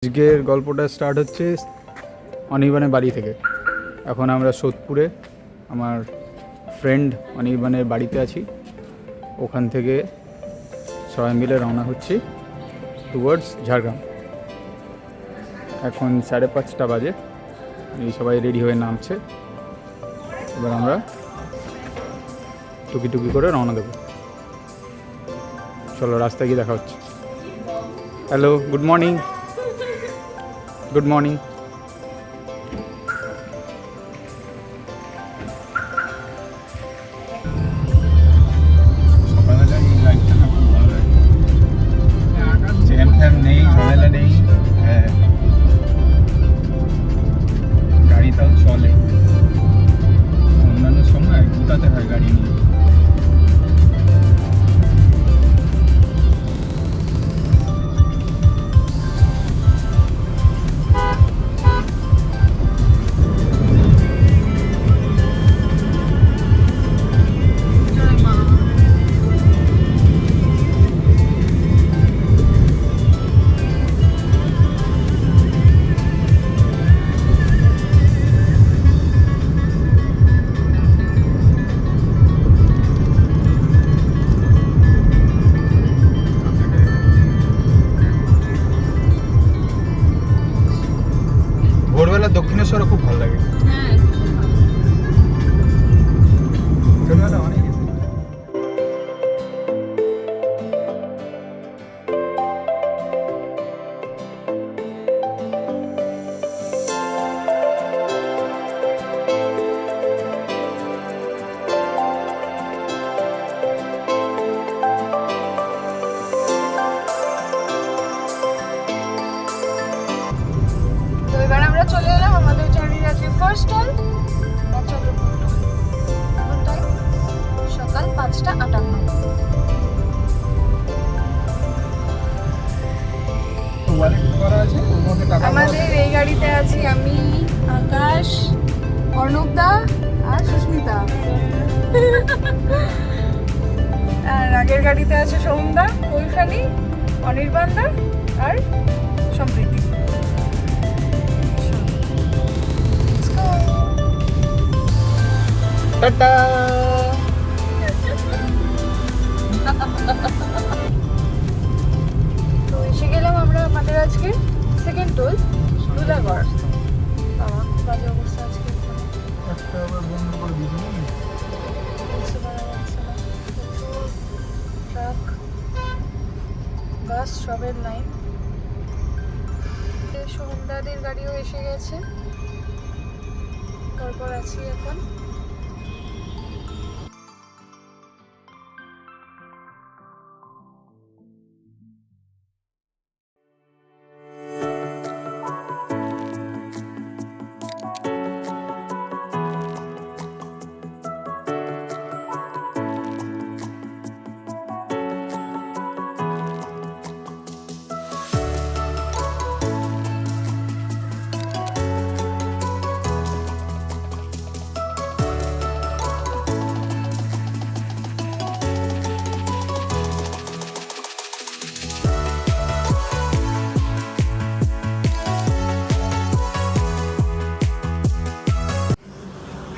আজকের গল্পটা স্টার্ট হচ্ছে অনির্বাণের বাড়ি থেকে। এখন আমরা সোদপুরে আমার ফ্রেন্ড অনির্বাণের বাড়িতে আছি। ওখান থেকে সবাই মিলে রওনা হচ্ছি টুয়ার্ডস ঝাড়গ্রাম। এখন 5:30 বাজে। এই সবাই রেডি হয়ে নামছে। এবার আমরা টুকি টুকি করে রওনা দেবো। চলো, রাস্তায় গিয়ে দেখা হচ্ছে। Hello, good morning. Good morning. সকালবেলা এই লাইটটা না খুব ভালো লাগে, জ্যাম ফ্যাম নেই, ঝামেলা নেই। হ্যাঁ, গাড়িটাও চলে। অন্যান্য সময় গোটাতে হয় গাড়ি নিয়ে। ভোরবেলা দক্ষিণেশ্বরও খুব ভালো লাগে। ছোটবেলা অনেক গেছি। আমরা চলে এলাম আমাদের জার্নির আজকে ফার্স্ট স্টল সকাল 5:58। আমাদের এই গাড়িতে আছি আমি, আকাশ, অর্ণবদা আর সুস্মিতা। আর আগের গাড়িতে আছে সোমদা, কৈশানী, অনির্বাণদা আর সম্প্রীতি। টাটা। তো এসে গেলাম আমরা আমাদের আজকে সেকেন্ড টোল দুলাগড়। বাবা বাজে অবস্থা আজকে। ট্রাক, বাস সবের লাইন। সোমদাদের গাড়িও এসে গেছে। তারপর আছি এখন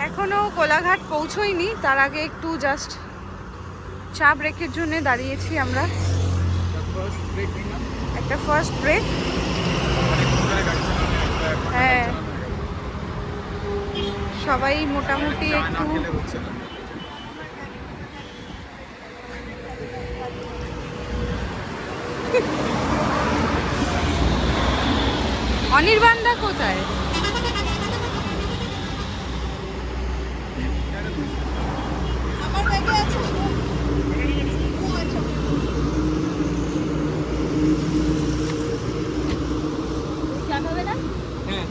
এখনো কোলাঘাট পৌঁছইনি, তার আগে একটু জাস্ট চা ব্রেকের জন্য দাঁড়িয়েছি আমরা। একটা ফার্স্ট ব্রেক। হ্যাঁ, সবাই মোটামুটি একটু অনির্বাণদা কোথায়? আমার ব্যাগে আছে। জানাবে না? হ্যাঁ।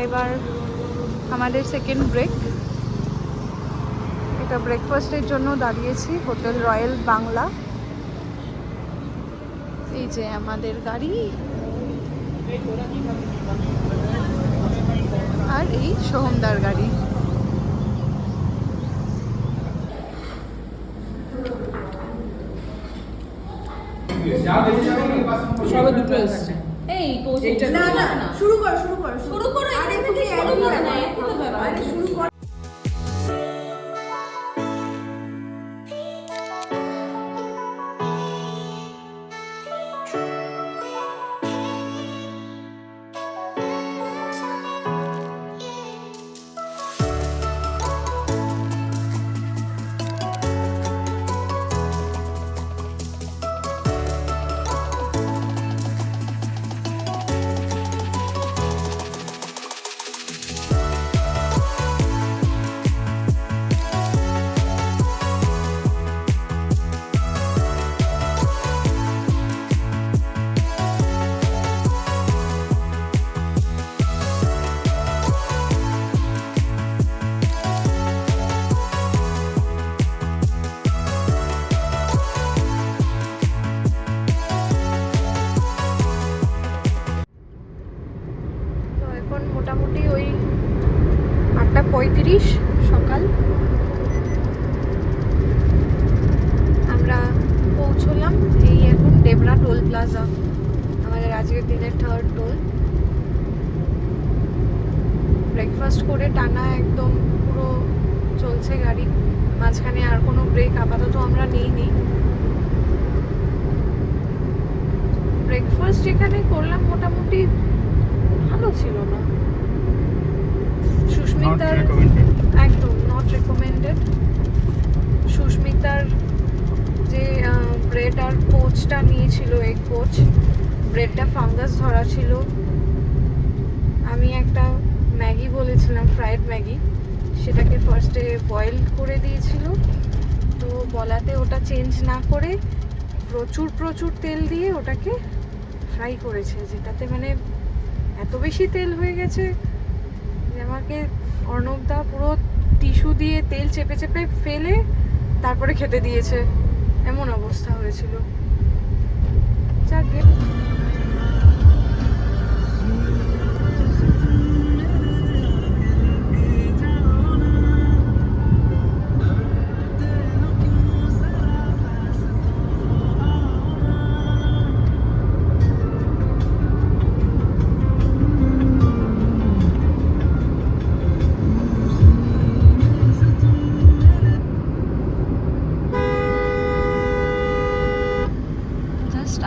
এবার আমাদের সেকেন্ড ব্রেক। এটা ব্রেকফাস্টের জন্য দাঁড়িয়েছি হোটেল রয়্যাল বাংলা। এই যে আমাদের গাড়ি, আর এই সোহমদার গাড়ি। সবে দুটো এসছে। এই না না শুরু কর আরে তুমি শুরু করে না, একই তো ব্যাপার। আরে শুরু কর। তো এখন মোটামুটি ওই 8:35 সকাল। আমরা পৌঁছলাম এই এখন ডেবরা টোল প্লাজা, আমাদের আজকের দিনের থার্ড টোল। ব্রেকফাস্ট করে টানা একদম পুরো চলছে গাড়ি, মাঝখানে আর কোনো ব্রেক আপাতত আমরা নিইনি। ব্রেকফাস্ট যেখানে করলাম মোটামুটি ভালো ছিল না। সুস্মিতার একদম নট রেকমেন্ডেড। সুস্মিতার যে ব্রেড আর পোচটা নিয়েছিল, এগ পোচ, ব্রেডটা ফাঙ্গাস ধরা ছিল। আমি একটা ম্যাগি বলেছিলাম, ফ্রাইড ম্যাগি, সেটাকে ফার্স্টে বয়েল করে দিয়েছিল, তো বলাতে ওটা চেঞ্জ না করে প্রচুর তেল দিয়ে ওটাকে ফ্রাই করেছে, যেটাতে মানে এত বেশি তেল হয়ে গেছে যে আমাকে অর্ণবদা পুরো টিস্যু দিয়ে তেল চেপে চেপে ফেলে তারপরে খেতে দিয়েছে, এমন অবস্থা হয়েছিল। যাকে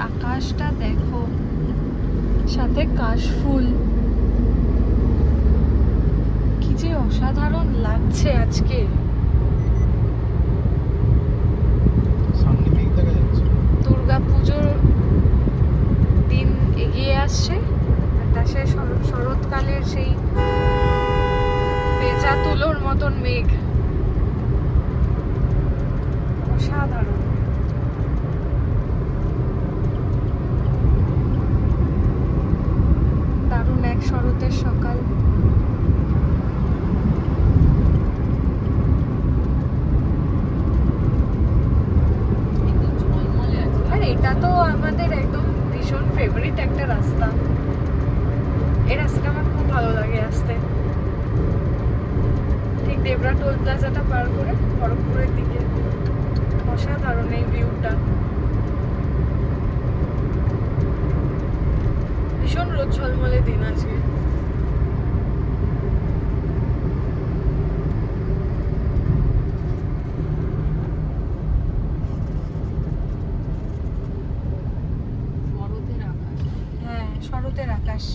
আকাশটা দেখো, সাথে কাশফুল, কি যে অসাধারণ লাগছে আজকে। দুর্গাপুজোর দিন এগিয়ে আসছে, আর তার সাথে শরৎকালের সেই পেঁচা তুলোর মতন মেঘ, অসাধারণ। দারুণ এক শরতের সকাল। আর এটা তো আমাদের একদম ভীষণ ফেভারিট একটা রাস্তা, এই রাস্তাটা আমার খুব ভালো লাগে আসতে। ঠিক ডেবরা টোল প্লাজাটা পার করে খড়গপুরের দিকে, অসাধারণ এই ভিউটা। ভীষণ রোদ ঝলমলে দিন আজকে। হ্যাঁ, শরতের আকাশ।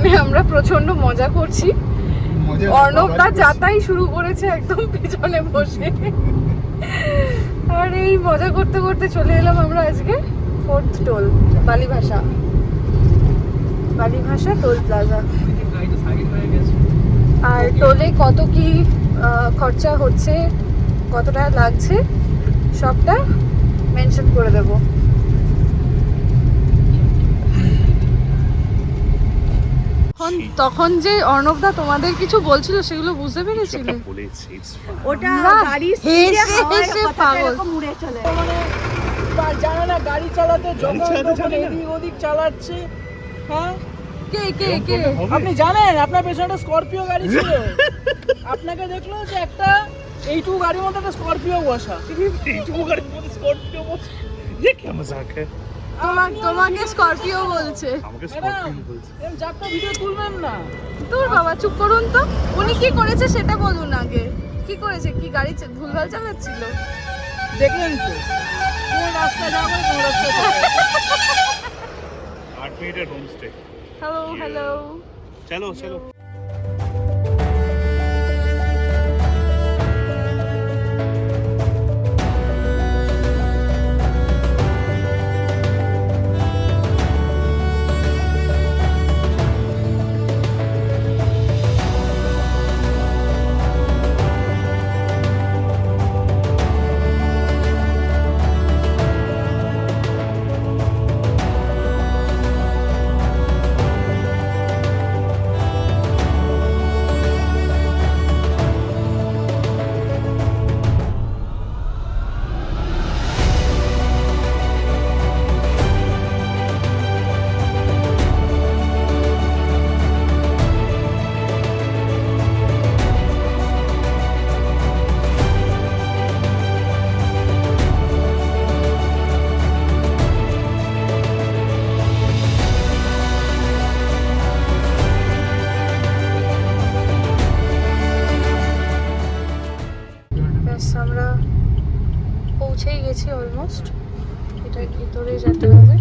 এখানে আমরা প্রচন্ড মজা করছি। অর্ণব দা যাতাই শুরু করেছে একদম পেছনে বসে। আর এই মজা করতে করতে চলে এলাম আমরা আজকে 4th টোল, বালিভাষা টোল প্লাজা। আর টোলে কত কি খরচা হচ্ছে, কত টাকা লাগছে, সবটা মেনশন করে দেবো। তখন যে অর্ণবদা তোমাদের কিছু বলছিল সেগুলো বুঝতে পেরেছিলে? ওটা না, গাড়ি হেসে হেসে পাগল। মুড়ে চলে জানে না গাড়ি চালাতে, যখন এদিক ওদিক চালাচ্ছে। হ্যাঁ, কে কে কে? আপনি জানেন আপনার পেছনে একটা স্করপিও গাড়ি ছিল, আপনাকে দেখলো যে একটা এইটুকু গাড়ির মধ্যে একটা স্করপিও বসা। এইটুকু গাড়ির মধ্যে স্করপিও বসা, ये क्या मजाक है? তোমাকে স্করপিও বলছে। আমাকে স্করপিও বলছে। এম যাত্রা ভিডিও তুলবেন না। দূর বাবা, চুপ করুন তো। উনি কি করেছে সেটা বলুন আগে। কি করেছে? কি গাড়ি ভুলভাল চালাচ্ছিল? দেখলেন তো কোন রাস্তায় যাবো, কোন রাস্তায় যাবো। 8 মিনিটের হোমস্টে। Hello hello. চলো চলো। আমরা পৌঁছেই গেছি অলমোস্ট। এটা ভিতরে যেতে হবে।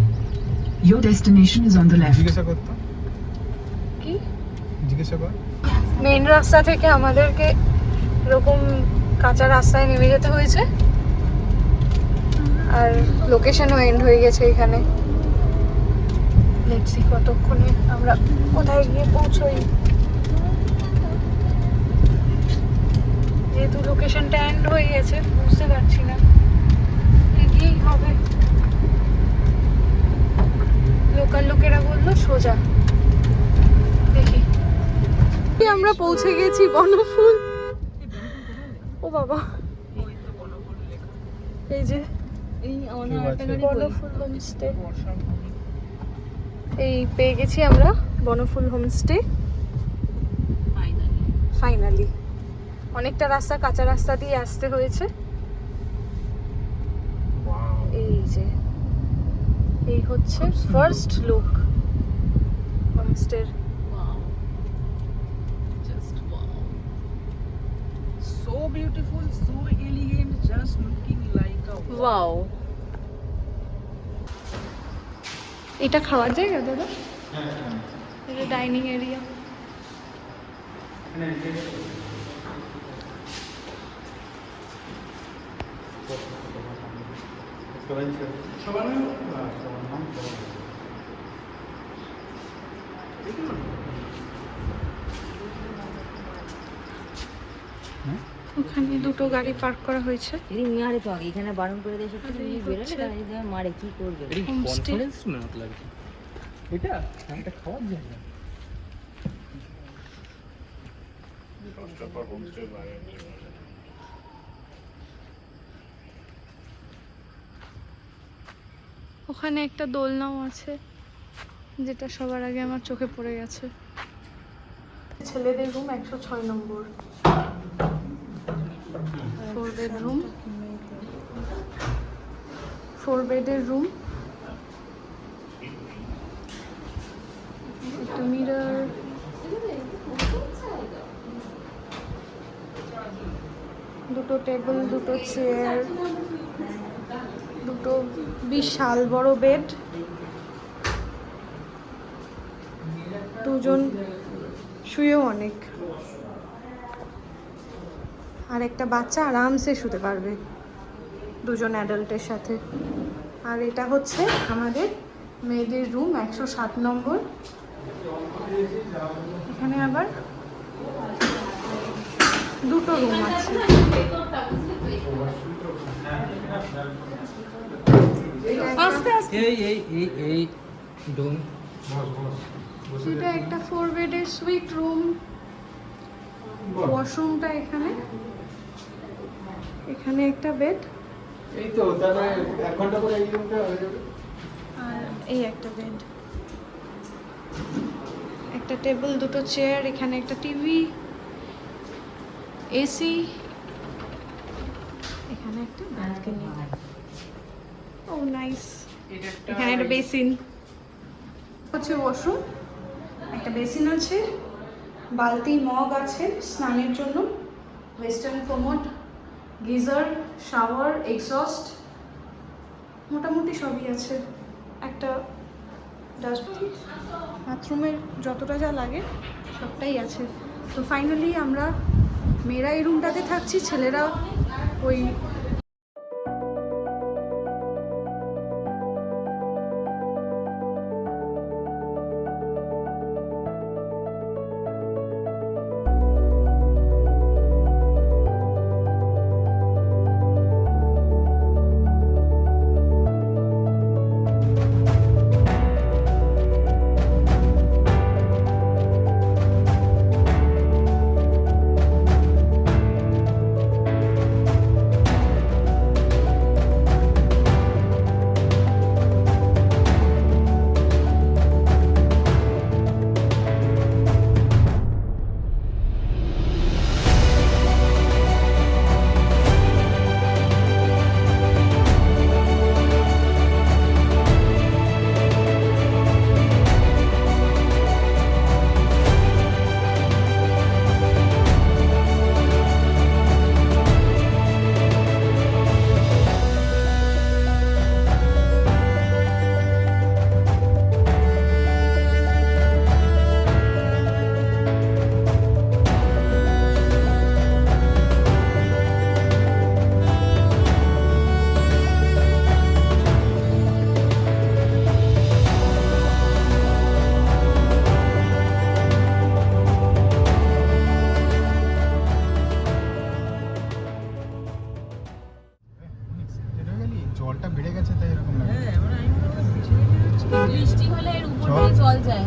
Your destination is on the left. জিজ্ঞাসা করতো, কি জিজ্ঞাসা কর। মেইন রাস্তা থেকে আমাদেরকে এরকম কাঁচা রাস্তায় নেমে যেতে হয়েছে, আর লোকেশনও এন্ড হয়ে গেছে এখানে। লেটস সি কতক্ষণে আমরা কোথায় গিয়ে পৌঁছোই। যেহেতু লোকেশনটা এন্ড হয়ে গেছে বুঝতে পারছি না, এগিয়েই হবে। লোকাল লোকেরা বললো সোজা, দেখি। আমরা পৌঁছে গেছি বনফুল। ও বাবা, এই যে বনফুল হোমস্টে। এই পেয়ে গেছি আমরা বনফুল হোমস্টে ফাইনালি। অনেকটা রাস্তা কাঁচা রাস্তা দিয়ে আসতে হয়েছে। এই যে এই হচ্ছে ফার্স্ট লুক হোমস্টের। So beautiful, so elegant, just looking like a wow, এটা খাওয়ার জায়গা দাদা? এটা ডাইনিং এরিয়া। ওখানে দুটো গাড়ি পার্ক করা হয়েছে। যদি মারে তো আগে এখানে বারণ করে দেয় সত্যি, তুমি বেরোলে তাহলে যদি মারে কি করবে? হোমস্টে এটা একটা খাওয়ার জায়গা। ওখানে একটা দোলনাও আছে, যেটা সবার আগে আমার চোখে পড়ে গেছে। ছেলেদের রুম 106 নম্বর, 4 বেডরুম, 4 বেডের রুম। একটা মিরর, দুটো টেবিল, দুটো চেয়ার, দুটো বিশাল বড় বেড, 2 দুজন শুয়েও অনেক, আর একটা বাচ্চা আরামসে শুতে পারবে দুজন অ্যাডাল্টের সাথে। আর এটা হচ্ছে আমাদের মেয়েদের রুম 107 নম্বর। এখানে আবার দুটো রুম আছে। আস্তে আস্তে, এটা একটা 4 বেডের সুইট রুম। ওয়াশরুমটা এখানে, এখানে একটা বেড, এই তো তারপরে 1 ঘন্টা পরে এই রুমটা হয়ে যাবে। আর এই একটা বেড, একটা টেবিল, দুটো চেয়ার, এখানে একটা টিভি, এসি, এখানে একটা ব্যালকনি। ও নাইস। এখানে একটা বেসিন হচ্ছে, ওয়াশরুম, একটা বেসিন আছে, বালতি মগ আছে স্নানের জন্য, western commode, geyser, shower, exhaust, মোটামুটি সবই আছে। একটা ডাস্টবিন, বাথরুমের যতটা যা লাগে সবটাই আছে। তো ফাইনালি আমরা মেয়েরা এই রুমটাতে থাকছি, ছেলেরা ওই জলটা বেড়ে গেছে তাই এরকম লাগে। বৃষ্টি হলে এর উপর দিয়ে জল যায়,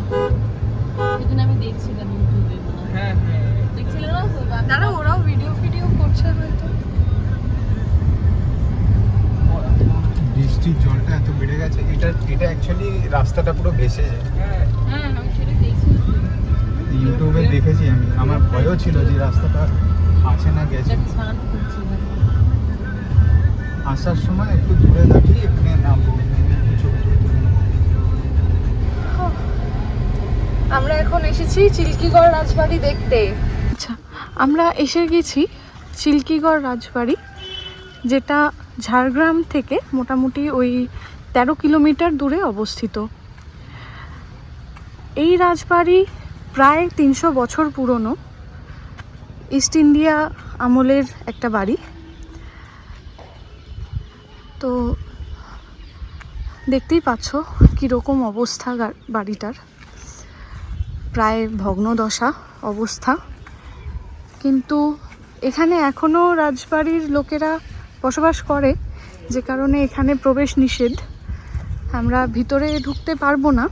সেদিন আমি দেখছিলাম ইউটিউবে। হ্যাঁ দেখছিলাম না তো? দাঁড়া, ওরাও ভিডিও করছে হয়তো। বৃষ্টির জলটা এত বেড়ে গেছে, এটা অ্যাকচুয়ালি রাস্তাটা পুরো ভেসে যায়। হ্যাঁ আমি সেটা দেখছিলাম। ইউটিউবে দেখেছি আমি, আমার ভয়ও ছিল যে রাস্তাটা আছে না গেছে। এটা স্নান করছি না। আসার সময় একটু দূরে দাঁড়িয়ে এখানে নামবো, ছবি টবি তুলবো। আমরা এখন এসেছি চিল্কিগড় রাজবাড়ি দেখতে। আচ্ছা, আমরা এসে গেছি চিল্কিগড় রাজবাড়ি, যেটা ঝাড়গ্রাম থেকে মোটামুটি ওই 13 কিলোমিটার দূরে অবস্থিত। এই রাজবাড়ি প্রায় 300 বছর পুরনো, ইস্ট ইন্ডিয়া আমলের একটা বাড়ি। তো দেখতেই পাচ্ছ কীরকম অবস্থা বাড়িটার, প্রায় ভগ্নদশা অবস্থা। কিন্তু এখানে এখনও রাজবাড়ির লোকেরা বসবাস করে, যে কারণে এখানে প্রবেশ নিষেধ। আমরা ভিতরে ঢুকতে পারবো না,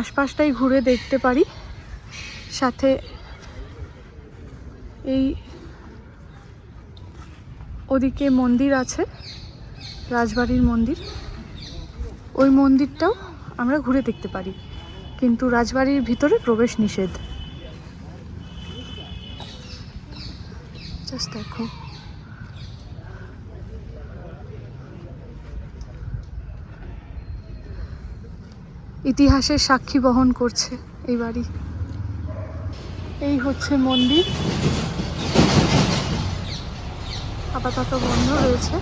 আশপাশটাই ঘুরে দেখতে পারি। সাথে এই ওদিকে মন্দির আছে, রাজবাড়ির মন্দির, ওই মন্দিরটাও আমরা ঘুরে দেখতে পারি, কিন্তু রাজবাড়ির ভিতরে প্রবেশ নিষেধ। জাস্ট দেখো, ইতিহাসের সাক্ষী বহন করছে এই বাড়ি। এই হচ্ছে মন্দির, আপাতত বন্ধ রয়েছে।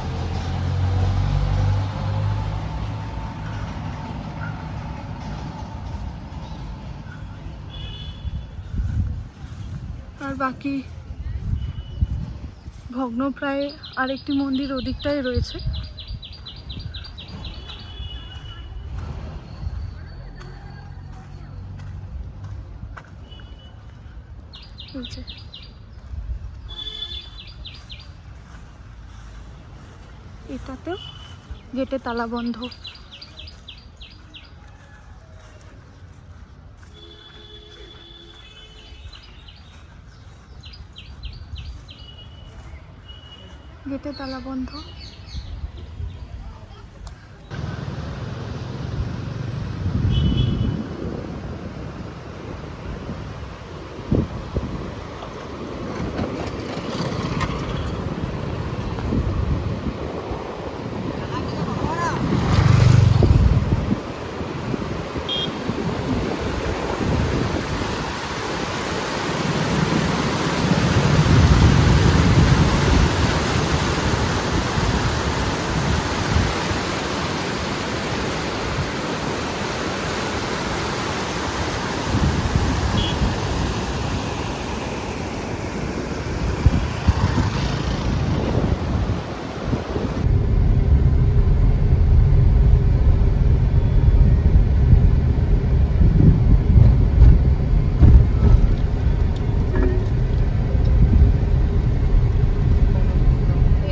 বাকি ভগ্নপ্রায় আরেকটি মন্দির ওদিকটায় রয়েছে। এই যে এটাতেও গেটে তালা বন্ধ। গেটে তালা বন্ধ।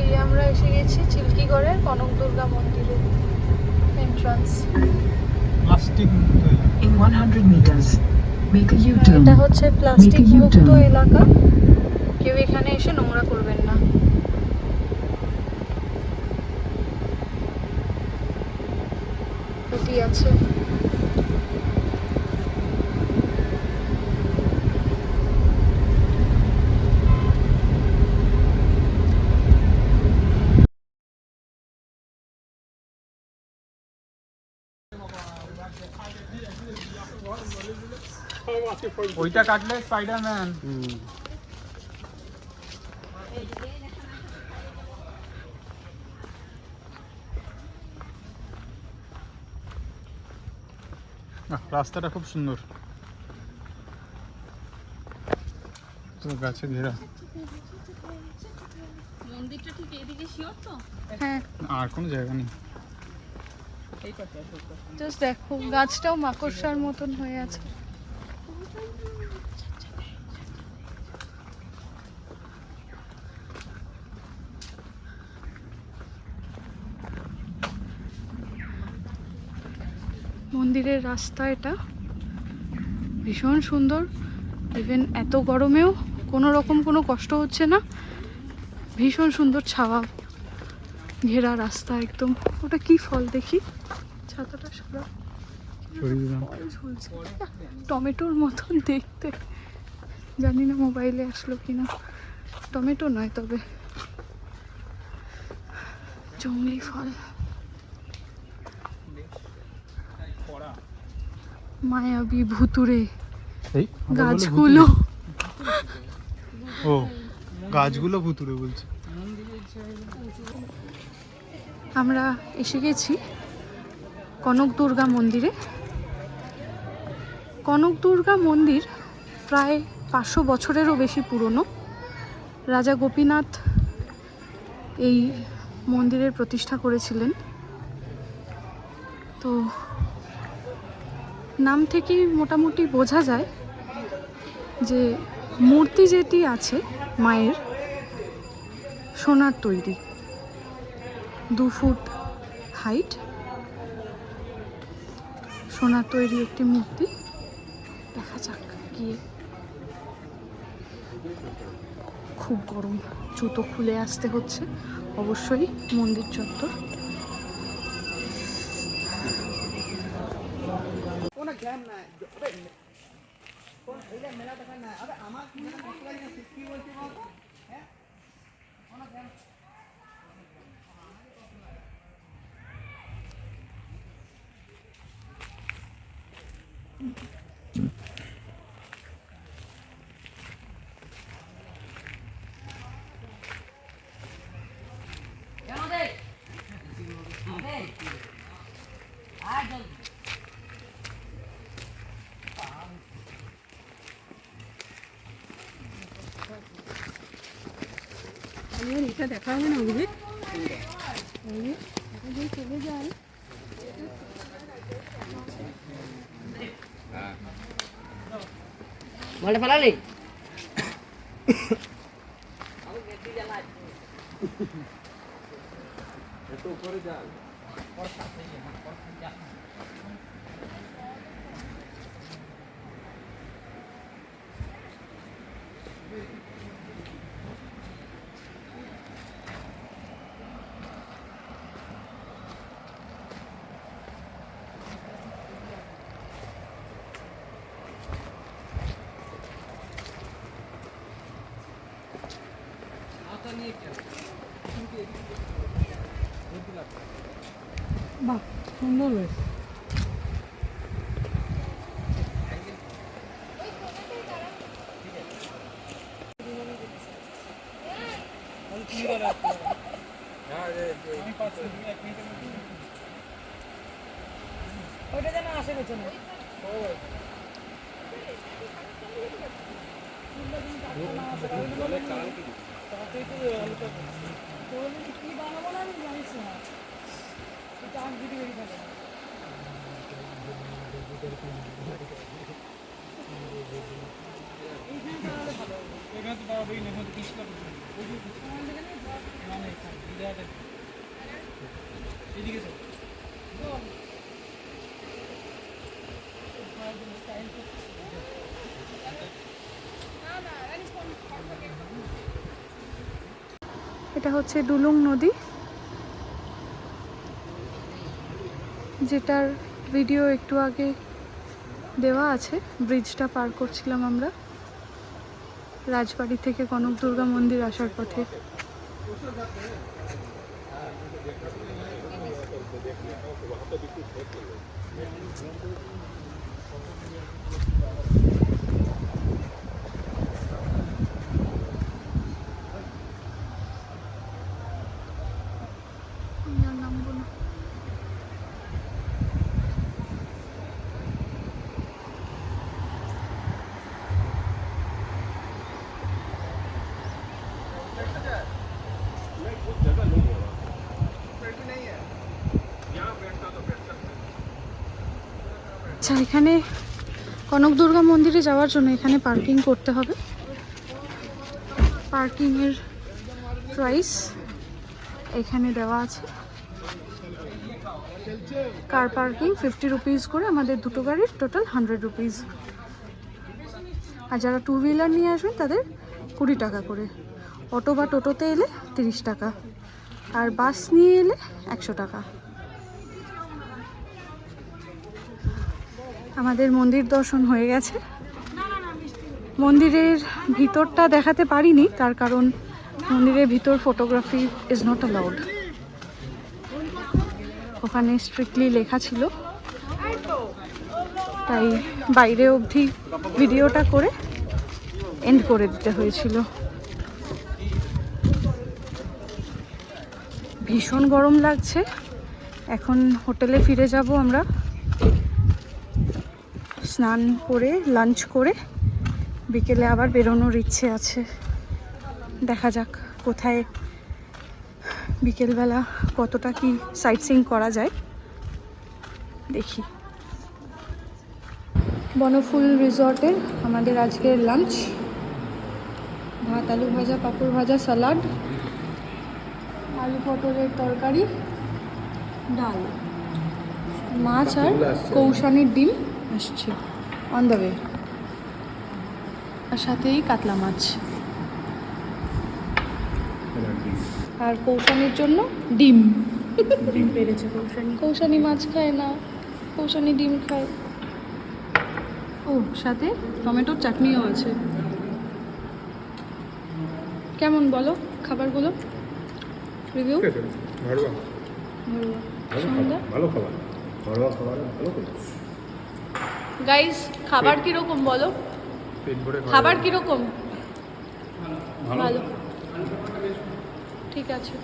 এই আমরা এসে গেছি চিল্কিগড়ের কনক দুর্গা মন্দিরের entrance. Plastic In 100 meters, make a U-turn. এটা হচ্ছে প্লাস্টিক Make a মুক্ত U-turn. এলাকা, কেউ এখানে এসে নোংরা করবেন না। এটি আছে ওইটা কাটলে স্পাইডারম্যান। রাস্তাটা খুব সুন্দর, তো গাছে ঘেরা। মন্দিরটা ঠিক এইদিকে শিওর তো? হ্যাঁ, আর কোনো জায়গা নেই। জাস্ট দেখো গাছটাও মাকড়সার মতন হয়ে আছে। মন্দিরের রাস্তা এটা ভীষণ সুন্দর, ইভেন এত গরমেও কোনো রকম কোনো কষ্ট হচ্ছে না। ভীষণ সুন্দর ছাওয়া ঘেরা রাস্তা একদম। ওটা কি ফল দেখি, ছাতাটা সাদা ফল ঝুলছে, টমেটোর মতন দেখতে। জানি না মোবাইলে আসলো কিনা, টমেটো নয় তবে জংলি ফল। মায়াবী ভুতুরে এই গাছগুলো। ও গাছগুলো ভুতুরে বলছে। আমরা এসে গেছি কনক দুর্গা মন্দিরে। কনক দুর্গা মন্দির প্রায় 500 বছরেরও বেশি পুরনো। রাজা গোপীনাথ এই মন্দিরের প্রতিষ্ঠা করেছিলেন। তো নাম থেকেই মোটামুটি বোঝা যায় যে মূর্তি যেটি আছে মায়ের সোনার তৈরি, 2 ফুট হাইট, সোনার তৈরি একটি মূর্তি। দেখা যাক গিয়ে। খুব গরম, জুতো খুলে আসতে হচ্ছে অবশ্যই মন্দির চত্বর। এটা দেখা হবে না অভিজিৎ চলে যায় বলে ফেলালি বাহ সুন্দর হয়েছে ওইটা যেন আসে পেছনে কি বানাবো না আমি জানিস না চাক দিদি বেরিয়ে থাকে এখানে তো পারবেই না, এখানে তো কিছু করবে এদিকে স্যার এটা হচ্ছে ডুলুং নদী, যেটার ভিডিও একটু আগে দেওয়া আছে। ব্রিজটা পার করছিলাম আমরা রাজবাড়ি থেকে কনক দুর্গা মন্দির আসার পথে। নামবো না। আচ্ছা, এখানে কনক দুর্গা মন্দিরে যাওয়ার জন্য এখানে পার্কিং করতে হবে। পার্কিংয়ের প্রাইস এখানে দেওয়া আছে। কার পার্কিং 50 রুপিস করে, আমাদের দুটো গাড়ির টোটাল 100 রুপিস। আর যারা টু হুইলার নিয়ে আসবেন তাদের 20 টাকা করে। অটো বা টোটোতে এলে 30 টাকা, আর বাস নিয়ে এলে 100 টাকা। আমাদের মন্দির দর্শন হয়ে গেছে। মন্দিরের ভিতরটা দেখাতে পারিনি, তার কারণ মন্দিরের ভিতর ফটোগ্রাফি ইজ নট অ্যালাউড। ওখানে স্ট্রিক্টলি লেখা ছিল, তাই বাইরে অবধি ভিডিওটা করে এন্ড করে দিতে হয়েছিল। ভীষণ গরম লাগছে। এখন হোটেলে ফিরে যাব আমরা, স্নান করে লাঞ্চ করে বিকেলে আবার বেরোনোর ইচ্ছে আছে। দেখা যাক কোথায় বিকেলবেলা কতটা কি সাইট সিইং করা যায়, দেখি। বনফুল রিসর্টের আমাদের আজকের লাঞ্চ: ভাত, আলু ভাজা, পাঁপড় ভাজা, স্যালাড, আলু পটলের তরকারি, ডাল, মাছ আর কৌশানির ডিম আসছে অন দ্য ওয়ে, আর সাথেই কাতলা মাছ। আর কৌশানির জন্য ডিম। ডিম পেরেছে কৌশানি। কৌশানি মাছ খায় না, কৌশানি ডিম খায়। ও, সাথে টমেটোর চাটনিও আছে। কেমন বলো খাবারগুলো? রিভিউ? ঘরোয়া সন্ধ্যা ভালো খাবার, ঘরোয়া খাবার ভালো করে। গাইস, খাবার কিরকম বলো? পেট ভরে খাবার কিরকম? ভালো, ঠিক আছে।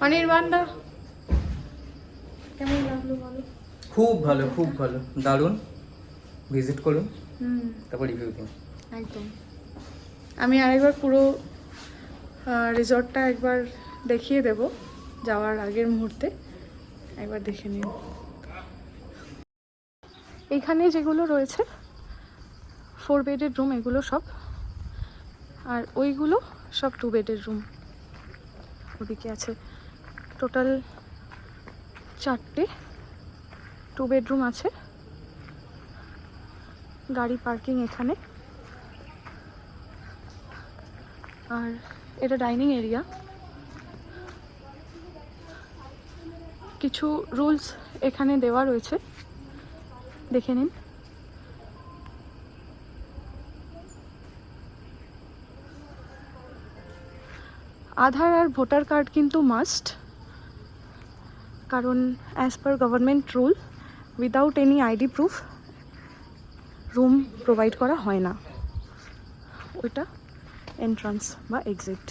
অনির্বাণদা কেমন লাগলো বলো? খুব ভালো দারুণ। ভিজিট করুন, হুম, তারপর রিভিউ দিন। একদম। আমি আরেকবার পুরো রিসর্টটা একবার দেখিয়ে দেব যাওয়ার আগের মুহূর্তে, একবার দেখে নিন। এখানে যেগুলো রয়েছে 4 বেডের রুম, এগুলো সব, আর ওইগুলো সব 2 বেডের রুম। ওদিকে আছে টোটাল 4টে 2 বেডরুম আছে। গাড়ি পার্কিং এখানে, আর এটা ডাইনিং এরিয়া। কিছু রুলস এখানে দেওয়া রয়েছে, দেখে নিন। আধার আর ভোটার কার্ড কিন্তু মাস্ট, কারণ as per government rule without any ID proof room provide করা হয় না। ওইটা এন্ট্রান্স বা এক্সিট।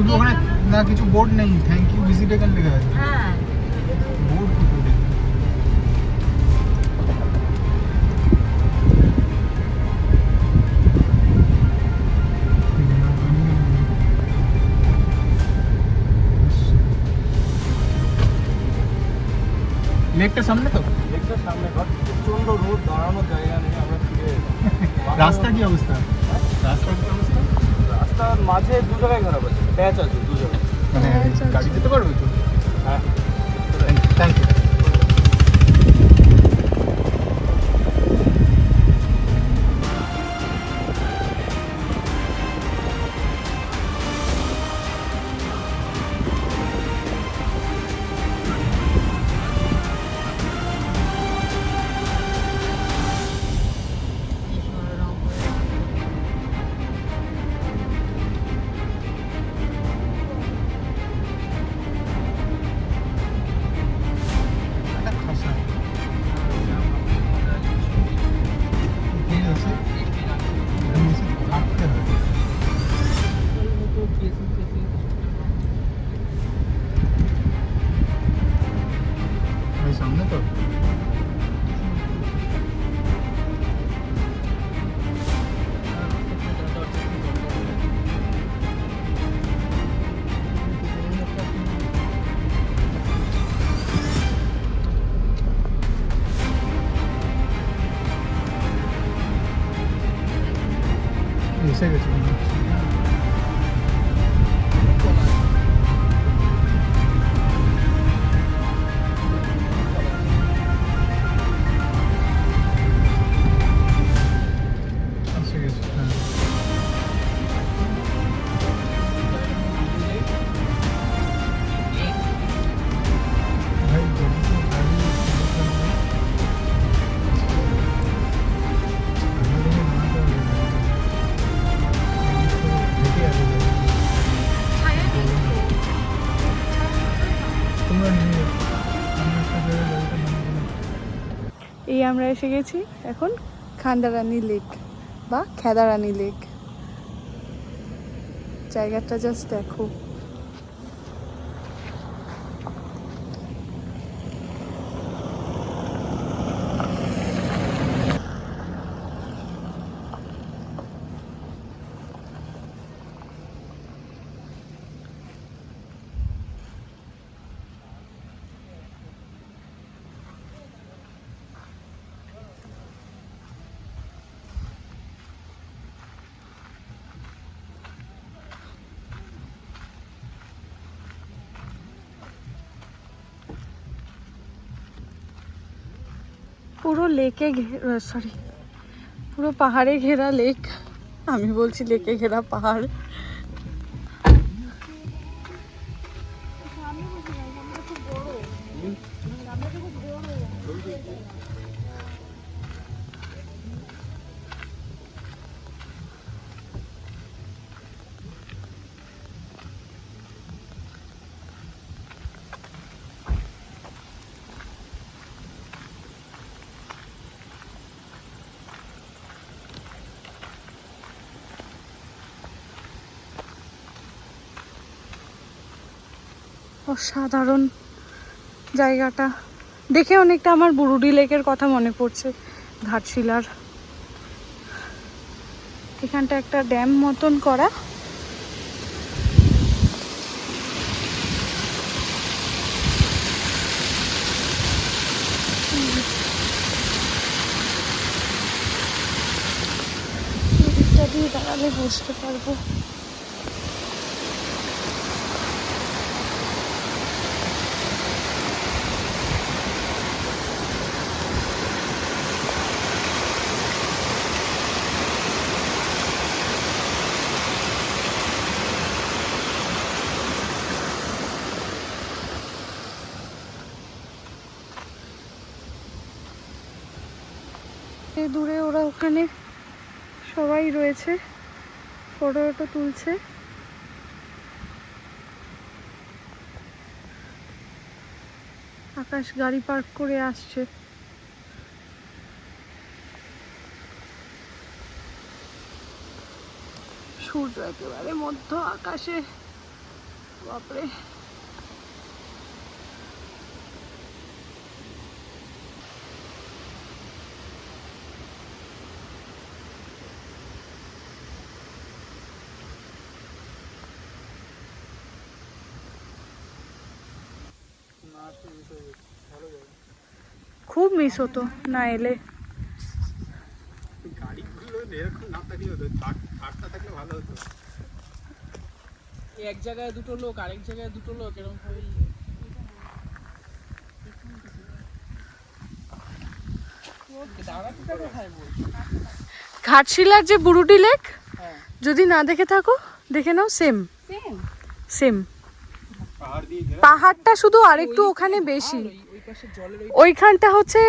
শুধু ওখানে না কিছু বোর্ড নেই, থ্যাংক ইউ ভিজিট এখানে লেখা আছে। হ্যাঁ বোর্ড কোথায় দেখি? লেকটা সামনে তো? দেখতে সামনে ঘর প্রচন্ড রোদ, দাঁড়ানোর জায়গা নেই, আমরা ফিরে এলাম। রাস্তা কি অবস্থা? রাস্তার কি অবস্থা? রাস্তার মাঝে দু জায়গায় খারাপ আছে, প্যাচ আছে দু জায়গায়। মানে গাড়ি যেতে পারবে তো? হ্যাঁ থ্যাংক ইউ। সামনে তো? এসে গেছে মনে হচ্ছে। এসে গেছে, হ্যাঁ। ভাই, যদি তো গাড়ি এই আমরা এসে গেছি এখন খান্দারানী লেক বা খেদারানী লেক। জায়গাটা জাস্ট দেখো। পুরো লেকে সরি পুরো পাহাড়ে ঘেরা লেক। আমি বলছি লেকে ঘেরা পাহাড়। অসাধারণ জায়গাটা দেখে অনেকটা আমার বুরুডি লেকের কথা মনে পড়ছে, ঘাটশিলার। এখানটা একটা ড্যাম মতন করা। নদীটা দিয়ে দাঁড়ালে বুঝতে পারবো। এই দূরে ওরা ওখানে সবাই রয়েছে, ফটো তুলছে। আকাশ গাড়ি পার্ক করে আসছে। সূর্য একেবারে মধ্য আকাশে বাপরে, খুব মিস হতো না এলে। গাড়িগুলো এরকম না থাকলে হতো, থাকটা থাকলে ভালো হতো। এক জায়গায় দুটো লোক, আরেক জায়গায় দুটো লোক, এরকম ভাবেই দাঁড়াতে কোথায় বলছি। ঘাটশিলার যে বুরুটি লেক, হ্যাঁ যদি না দেখে থাকো দেখে নাও, সেম সেম সেম। পাহাড় দিয়ে ঘেরা। পাহাড়টা শুধু আরেকটু ওখানে বেশি। ওই পাশে জলের ওই ওইখানটা হচ্ছে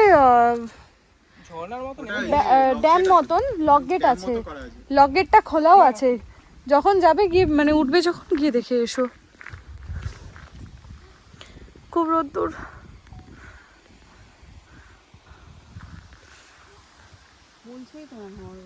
ঝর্ণার মতো ড্যাম মতন, লক গেট আছে, করা আছে। লক গেটটা খোলাও আছে। যখন যাবে গিয়ে মানে উঠবে যখন, গিয়ে দেখে এসো। খুব রোদ্দুর। বলছেই তোমার ঘর।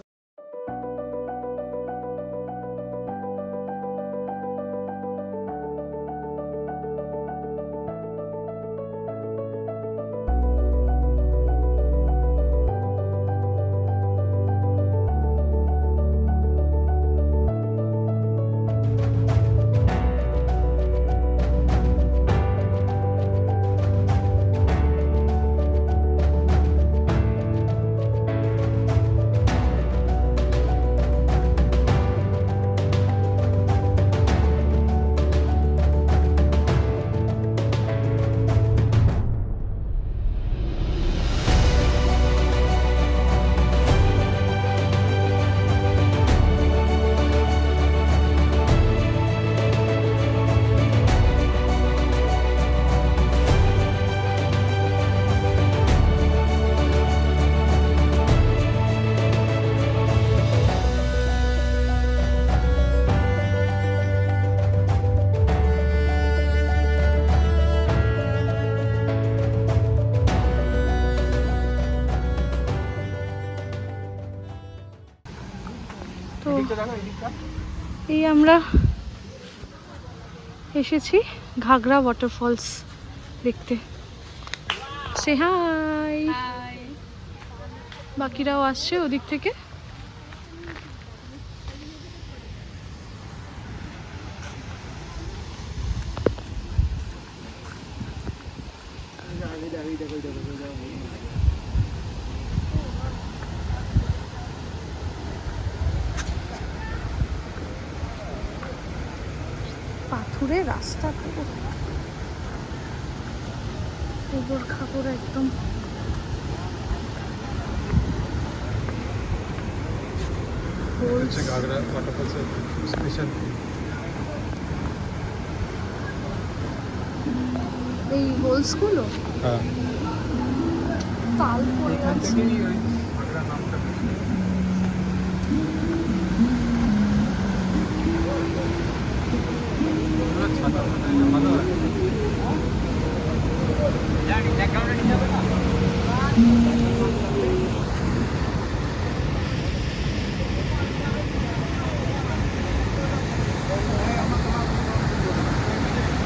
তো এই আমরা এসেছি ঘাগরা ওয়াটারফলস দেখতে। সে হাই, বাকিরাও আসছে ওদিক থেকে। পাথুরে রাস্তা, পুরো গোবর খাবর একদম। ঘাগরা ওয়াটারফলসের স্পেশাল। এই হোলসগুলো হ্যাঁ, তাল পড়ে এখান আছে। থেকেই ওই ঘাগরা নামটা। ছাতা ভালো হয়।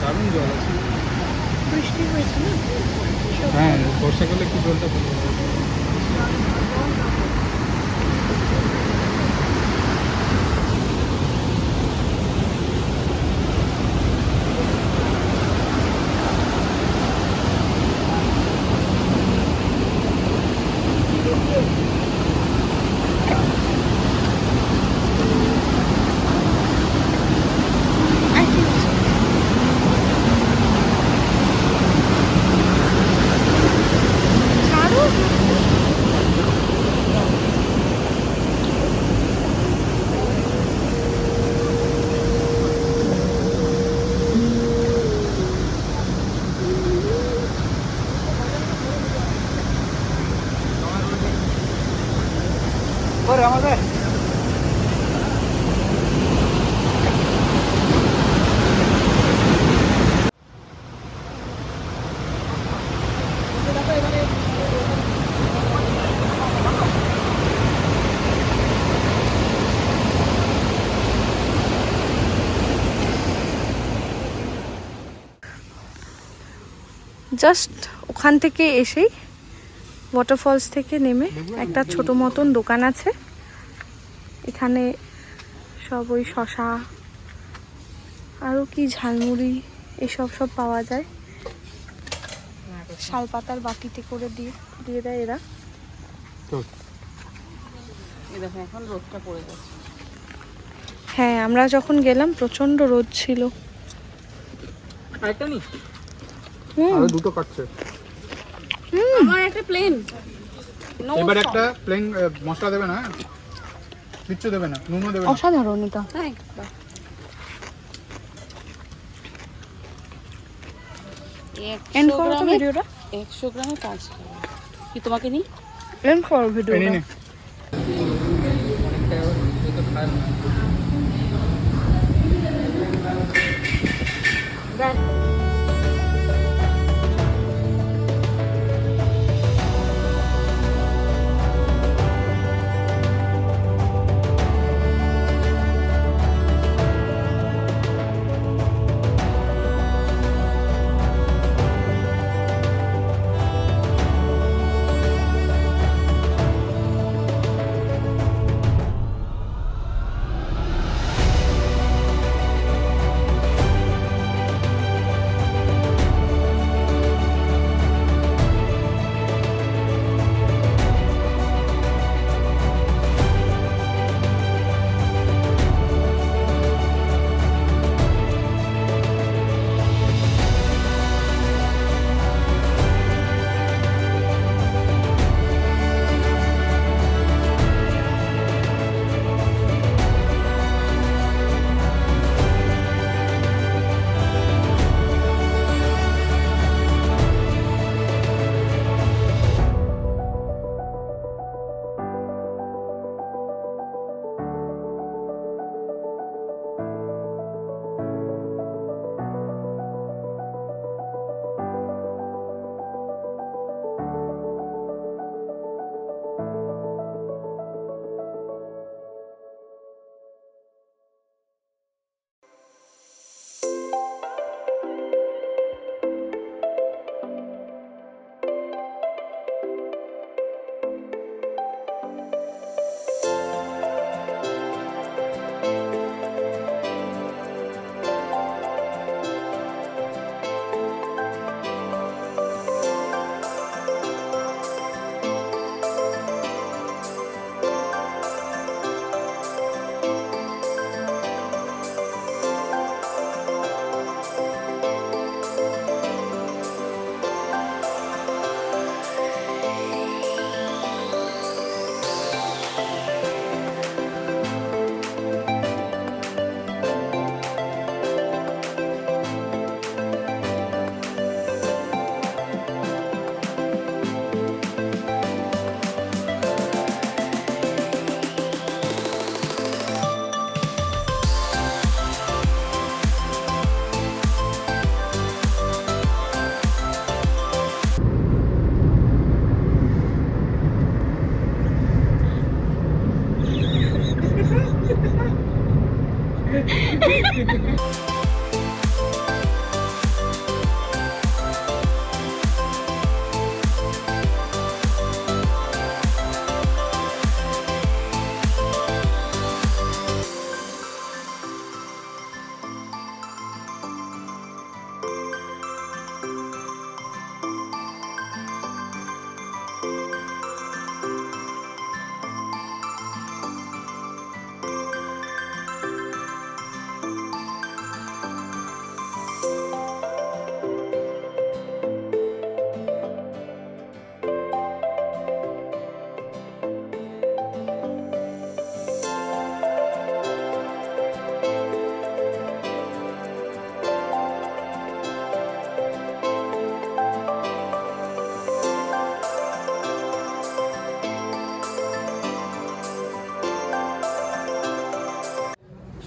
দারুণ জল আছে। বৃষ্টি হয়েছে না? হ্যাঁ, বর্ষাকালে একটু জলটা ভালো হয়। জাস্ট ওখান থেকে এসেই ওয়াটারফলস থেকে নেমে একটা ছোট মতন দোকান আছে, এখানে সব ওই শশা আরও কি ঝালমুড়ি এসব সব পাওয়া যায়। শালপাতার বাটিতে করে দিয়ে দেয় এরা। এই দেখো এখন রোদটা পড়ে যাচ্ছে। হ্যাঁ, আমরা যখন গেলাম প্রচন্ড রোদ ছিল। আরেকটা নি আরো দুটো কাটছে। আমার একটা প্লেন এবার একটা প্লেন মশলা দেবে না, হ্যাঁ? কিচ্ছু দেবে না, নুনও দেবে না। অসাধারণ এটা। এন্ড করো তো ভিডিওটা। 100 গ্রামে 5 টাকা। কি তোমাকে নি? এন্ড করো এই ভিডিওটা। নে।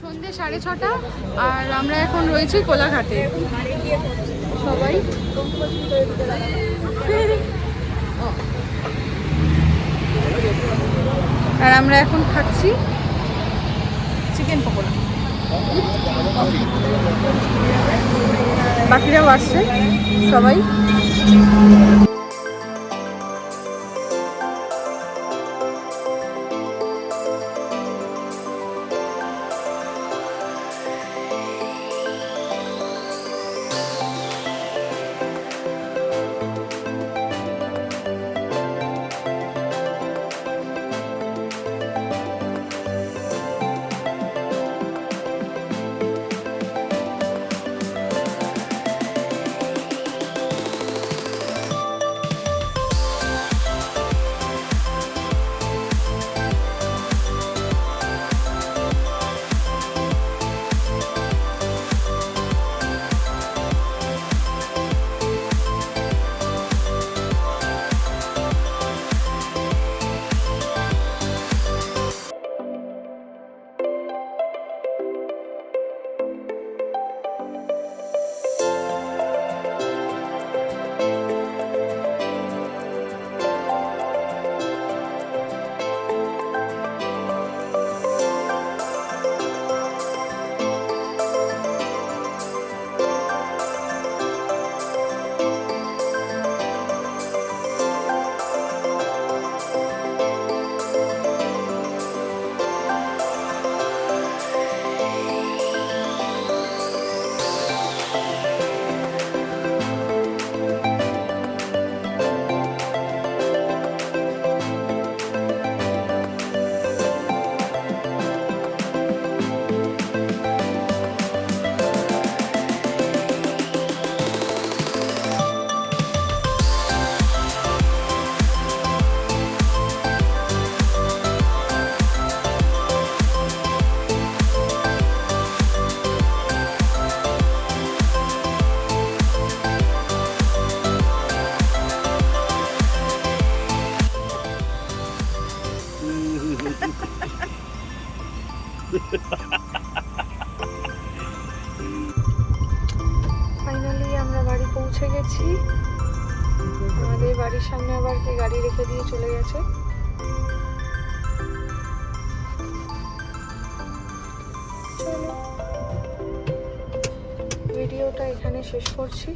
সন্ধ্যে 6:30 আর আমরা এখন রয়েছি কোলাঘাটে। সবাই আর আমরা এখন খাচ্ছি চিকেন পকোড়া। বাকিরাও আসছে সবাই। ফাইনালি আমরা বাড়ি পৌঁছে গেছি। আমাদের বাড়ির সামনে আবার কে গাড়ি রেখে দিয়ে চলে গেছে। চলো ভিডিওটা এখানে শেষ করছি।